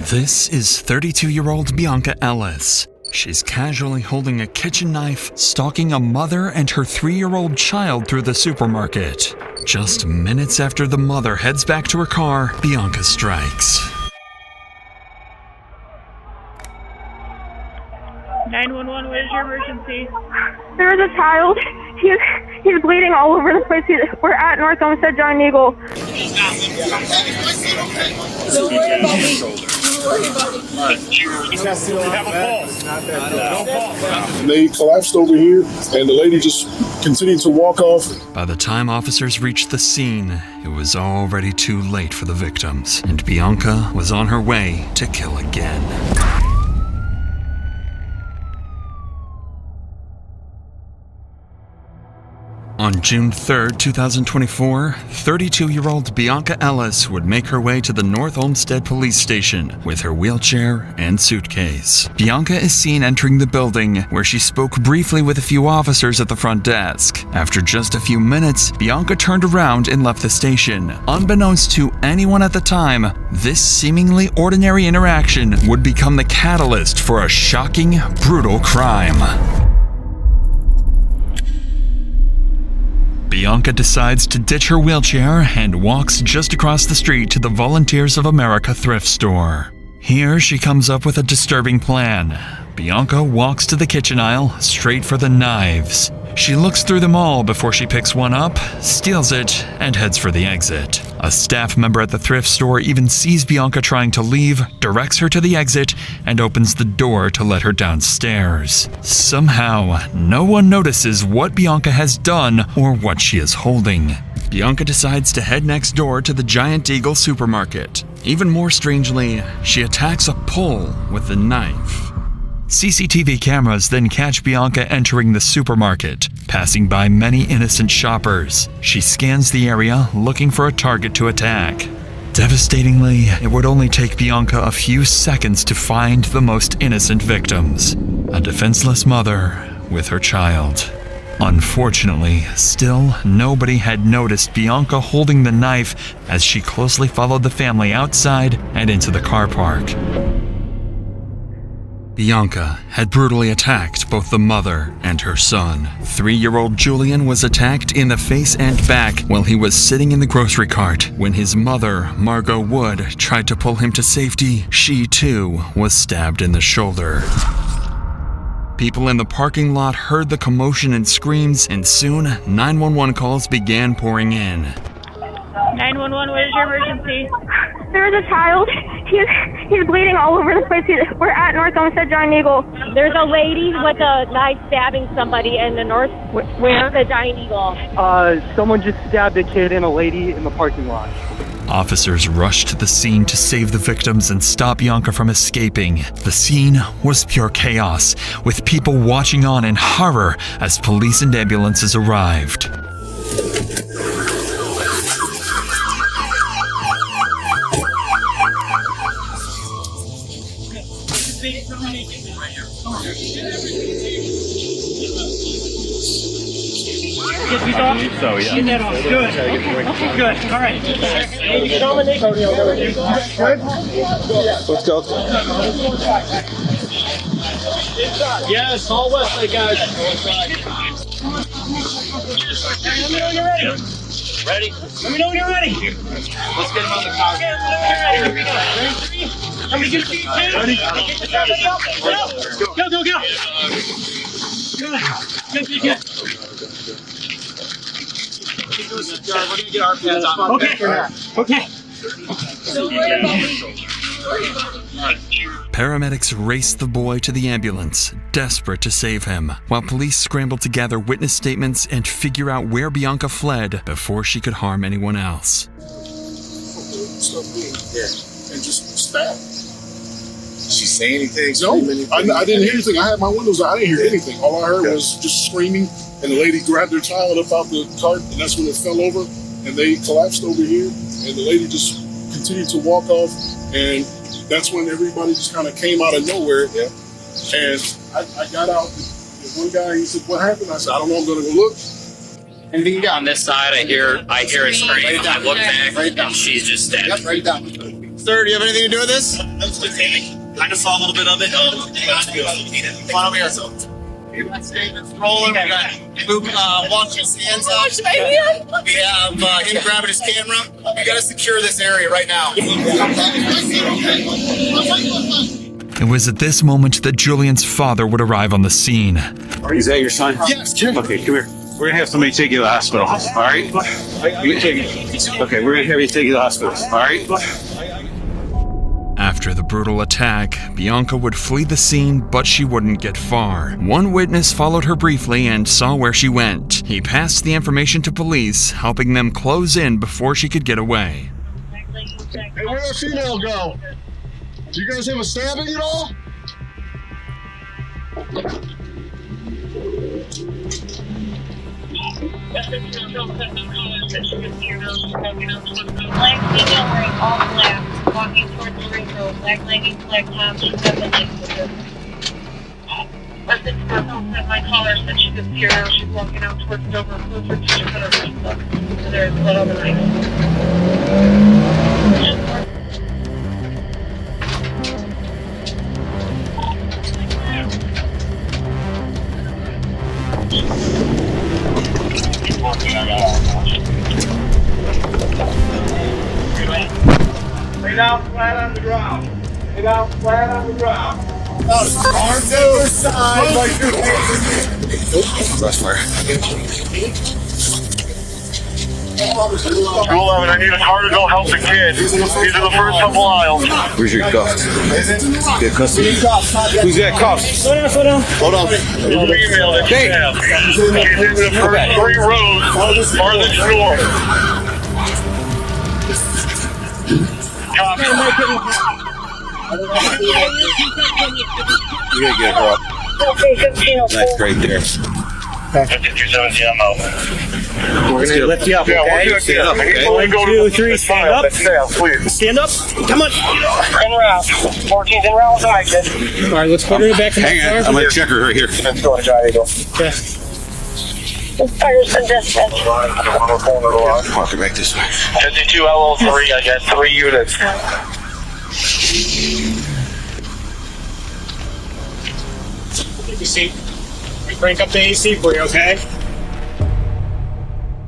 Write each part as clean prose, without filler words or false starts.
This is 32-year-old Bionca Ellis. She's casually holding a kitchen knife, stalking a mother and her 3-year-old child through the supermarket. Just minutes after the mother heads back to her car, Bionca strikes. 911, what is your emergency? There is a child. He's bleeding all over the place. We're at North Olmsted Giant Eagle. Don't worry about me. Don't worry about me. You have a pulse. They collapsed over here, and the lady just continued to walk off. By the time officers reached the scene, it was already too late for the victims, and Bionca was on her way to kill again. On June 3, 2024, 32-year-old Bionca Ellis would make her way to the North Olmsted police station with her wheelchair and suitcase. Bionca is seen entering the building, where she spoke briefly with a few officers at the front desk. After just a few minutes, Bionca turned around and left the station. Unbeknownst to anyone at the time, this seemingly ordinary interaction would become the catalyst for a shocking, brutal crime. Bionca decides to ditch her wheelchair and walks just across the street to the Volunteers of America thrift store. Here she comes up with a disturbing plan. Bionca walks to the kitchen aisle, straight for the knives. She looks through them all before she picks one up, steals it, and heads for the exit. A staff member at the thrift store even sees Bionca trying to leave, directs her to the exit, and opens the door to let her downstairs. Somehow, no one notices what Bionca has done or what she is holding. Bionca decides to head next door to the Giant Eagle supermarket. Even more strangely, she attacks a pole with the knife. CCTV cameras then catch Bionca entering the supermarket, passing by many innocent shoppers. She scans the area, looking for a target to attack. Devastatingly, it would only take Bionca a few seconds to find the most innocent victims: a defenseless mother with her child. Unfortunately, still, nobody had noticed Bionca holding the knife as she closely followed the family outside and into the car park. Bionca had brutally attacked both the mother and her son. 3-year-old Julian was attacked in the face and back while he was sitting in the grocery cart. When his mother, Margot Wood, tried to pull him to safety, she too was stabbed in the shoulder. People in the parking lot heard the commotion and screams, and soon 911 calls began pouring in. 911, what is your emergency? There is a child. He's bleeding all over the place. We're at North Olmsted Giant Eagle. There's a lady with a knife stabbing somebody in the north. Where? The Giant Eagle. Someone just stabbed a kid and a lady in the parking lot. Officers rushed to the scene to save the victims and stop Bionca from escaping. The scene was pure chaos, with people watching on in horror as police and ambulances arrived. Get these off? So, yeah. Get that off. Good. Okay. Good. All right. Good? Let's go. Yes, all Westlake guys. Let me know when you're ready. Ready? Let me know when you're ready. Let's get him on the car. Okay, let me know when you're ready. Here we go. Ready? 3. I'm going to get a beat 2. Ready? Get this out. Go. Go. Good. We're gonna get our pads on. Okay. Don't worry about me. Paramedics raced the boy to the ambulance, desperate to save him, while police scrambled to gather witness statements and figure out where Bionca fled before she could harm anyone else. And just stab. She say anything? No, I didn't hear anything. I had my windows out. I didn't hear anything. All I heard was just screaming, and the lady grabbed her child up out the cart, and that's when it fell over, and they collapsed over here, and the lady just continued to walk off, and that's when everybody just kind of came out of nowhere. Yeah. And I got out. One guy, he said, "What happened?" I said, "I don't know. I'm going to go look." And being on this side, I hear a scream. I look back, and she's just dead. Yep, right down. sir? Do you have anything to do with this? I just saw a little bit of it. Come on over here. Rolling. We got Luke washing his hands up. We have him grabbing his camera. We got to secure this area right now. It was at this moment that Julian's father would arrive on the scene. Is that your son? Yes, Jim. Okay, come here. We're gonna have somebody take you to the hospital. All right? Okay, we're gonna have you take you to the hospital. All right? After the brutal attack, Bionca would flee the scene, but she wouldn't get far. One witness followed her briefly and saw where she went. He passed the information to police, helping them close in before she could get away. Hey, where'd that female go? Do you guys have a stabbing at all? Black female wearing all black, walking towards the ring road, black leggings, black top, she's got the legs with her. But this girl said my caller said she could see her now, she's walking out towards Dover, closer to she put her legs up. So there's blood on the legs. Lay down flat on the ground. Lay down flat on the ground. Arms over side. Rule 11, I need a car to go help the kid. These are the first couple aisles. Where's your cuffs? Get custody. Who's that cuffs? Hold on. There's an email that you have. She's in the first 3 rows, farthest north. Copy. You gotta get her up. That's right there. 5217, I'm out. We're gonna lift you up, Yeah, okay? we're Stand up, okay? 1, 2, 3, stand up. Please. Stand up. Come on. En route. 14's en route, exit. All right, let's put her back in the Hang on. car. I'm gonna check her right here. Let's go, Johnny. Go. Okay. Fires and dispatch. Walk it back this way. 52 LO3, I got 3 units. Take your seat. We crank up the AC for you, okay?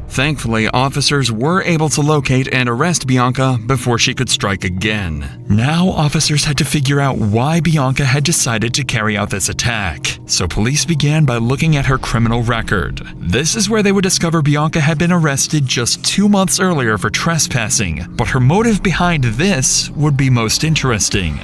Thankfully, officers were able to locate and arrest Bionca before she could strike again. Now, officers had to figure out why Bionca had decided to carry out this attack. So police began by looking at her criminal record. This is where they would discover Bionca had been arrested just 2 months earlier for trespassing, but her motive behind this would be most interesting.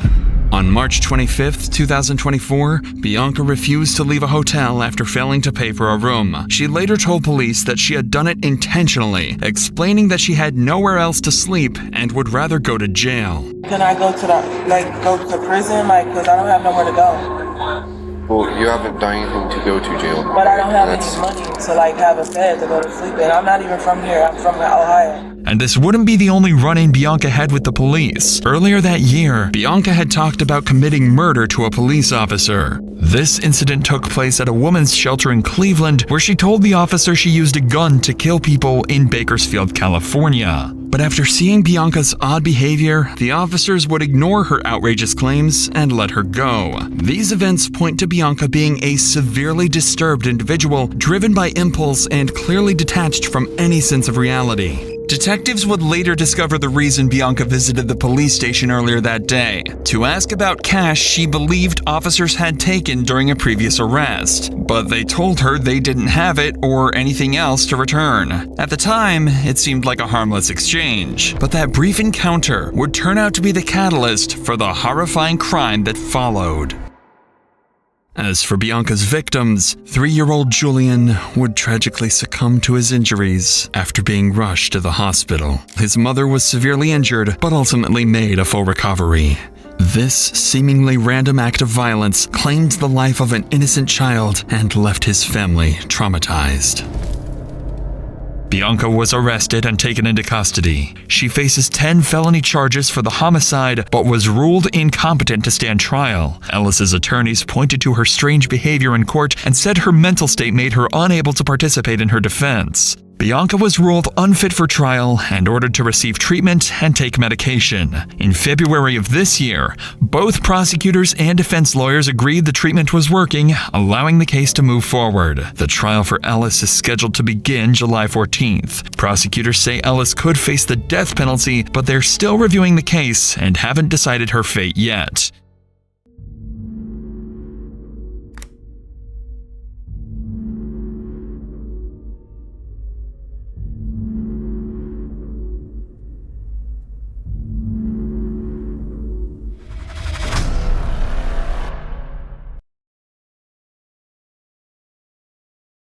On March 25th, 2024, Bionca refused to leave a hotel after failing to pay for a room. She later told police that she had done it intentionally, explaining that she had nowhere else to sleep and would rather go to jail. Can I go to go to prison, cause I don't have nowhere to go. Well, you haven't done anything to go to jail. But I don't have any money to have a bed to go to sleep in. I'm not even from here. I'm from Ohio. And this wouldn't be the only run-in Bionca had with the police. Earlier that year, Bionca had talked about committing murder to a police officer. This incident took place at a woman's shelter in Cleveland, where she told the officer she used a gun to kill people in Bakersfield, California. But after seeing Bionca's odd behavior, the officers would ignore her outrageous claims and let her go. These events point to Bionca being a severely disturbed individual, driven by impulse and clearly detached from any sense of reality. Detectives would later discover the reason Bionca visited the police station earlier that day, to ask about cash she believed officers had taken during a previous arrest, but they told her they didn't have it or anything else to return. At the time, it seemed like a harmless exchange, but that brief encounter would turn out to be the catalyst for the horrifying crime that followed. As for Bionca's victims, 3-year-old Julian would tragically succumb to his injuries after being rushed to the hospital. His mother was severely injured, but ultimately made a full recovery. This seemingly random act of violence claimed the life of an innocent child and left his family traumatized. Bionca was arrested and taken into custody. She faces 10 felony charges for the homicide, but was ruled incompetent to stand trial. Ellis's attorneys pointed to her strange behavior in court and said her mental state made her unable to participate in her defense. Bianca was ruled unfit for trial and ordered to receive treatment and take medication. In February of this year, both prosecutors and defense lawyers agreed the treatment was working, allowing the case to move forward. The trial for Ellis is scheduled to begin July 14th. Prosecutors say Ellis could face the death penalty, but they're still reviewing the case and haven't decided her fate yet.